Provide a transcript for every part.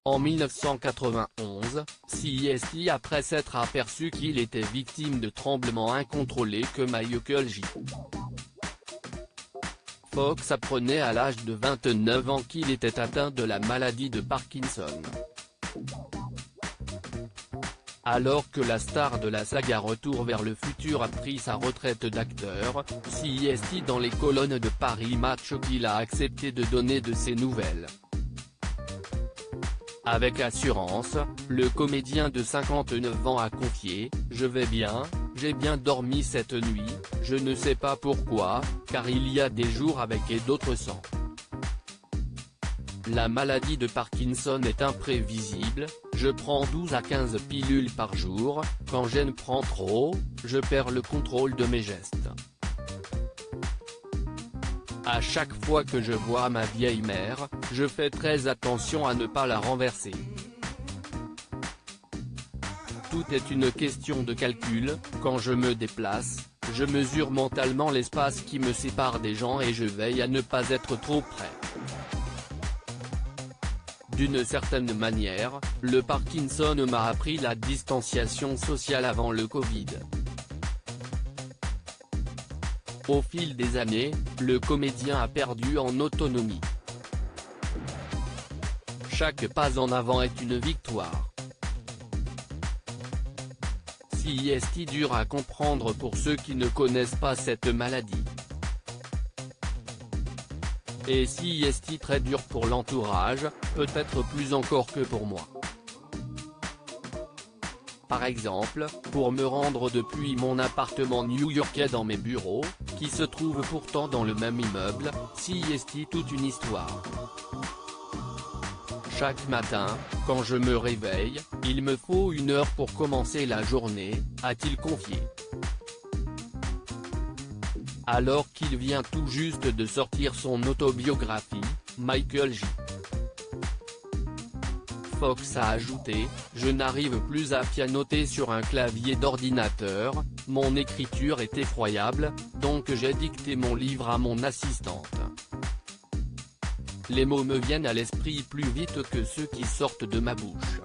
En 1991, CST après s'être aperçu qu'il était victime de tremblements incontrôlés que Michael J. Fox apprenait à l'âge de 29 ans qu'il était atteint de la maladie de Parkinson. Alors que la star de la saga Retour vers le futur a pris sa retraite d'acteur, CST dans les colonnes de Paris Match qu'il a accepté de donner de ses nouvelles. Avec assurance, le comédien de 59 ans a confié « Je vais bien, j'ai bien dormi cette nuit, je ne sais pas pourquoi, car il y a des jours avec et d'autres sans. La maladie de Parkinson est imprévisible, je prends 12 à 15 pilules par jour, quand j'en prends trop, je perds le contrôle de mes gestes. À chaque fois que je vois ma vieille mère, je fais très attention à ne pas la renverser. Tout est une question de calcul, quand je me déplace, je mesure mentalement l'espace qui me sépare des gens et je veille à ne pas être trop près. D'une certaine manière, le Parkinson m'a appris la distanciation sociale avant le Covid. Au fil des années, le comédien a perdu en autonomie. Chaque pas en avant est une victoire. CST dur à comprendre pour ceux qui ne connaissent pas cette maladie. Et CST très dur pour l'entourage, peut-être plus encore que pour moi. Par exemple, pour me rendre depuis mon appartement new-yorkais dans mes bureaux, qui se trouvent pourtant dans le même immeuble, CST toute une histoire. Chaque matin, quand je me réveille, il me faut 1 heure pour commencer la journée, a-t-il confié. Alors qu'il vient tout juste de sortir son autobiographie, Michael J. Fox a ajouté « Je n'arrive plus à pianoter sur un clavier d'ordinateur, mon écriture est effroyable, donc j'ai dicté mon livre à mon assistante. Les mots me viennent à l'esprit plus vite que ceux qui sortent de ma bouche.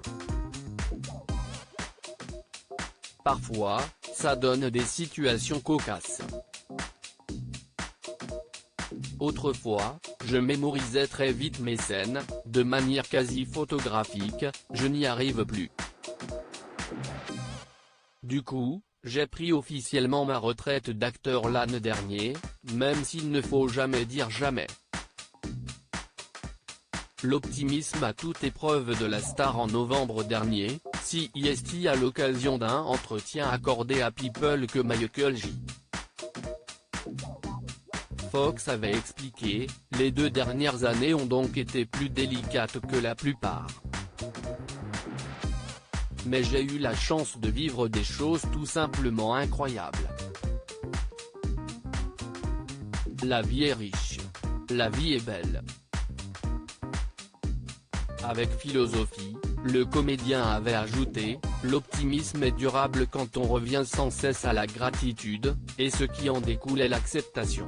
Parfois, ça donne des situations cocasses. Autrefois, je mémorisais très vite mes scènes, de manière quasi photographique, je n'y arrive plus. Du coup, j'ai pris officiellement ma retraite d'acteur l'année dernière, même s'il ne faut jamais dire jamais. » L'optimisme à toute épreuve de la star en novembre dernier, CST à l'occasion d'un entretien accordé à People que Michael J. Fox avait expliqué, les 2 dernières années ont donc été plus délicates que la plupart. Mais j'ai eu la chance de vivre des choses tout simplement incroyables. La vie est riche. La vie est belle. Avec philosophie, le comédien avait ajouté, l'optimisme est durable quand on revient sans cesse à la gratitude, et ce qui en découle est l'acceptation.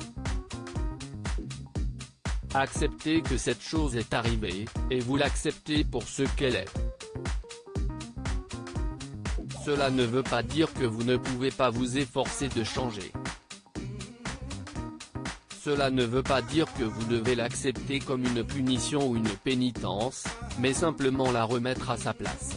Acceptez que cette chose est arrivée, et vous l'acceptez pour ce qu'elle est. Cela ne veut pas dire que vous ne pouvez pas vous efforcer de changer. Cela ne veut pas dire que vous devez l'accepter comme une punition ou une pénitence, mais simplement la remettre à sa place.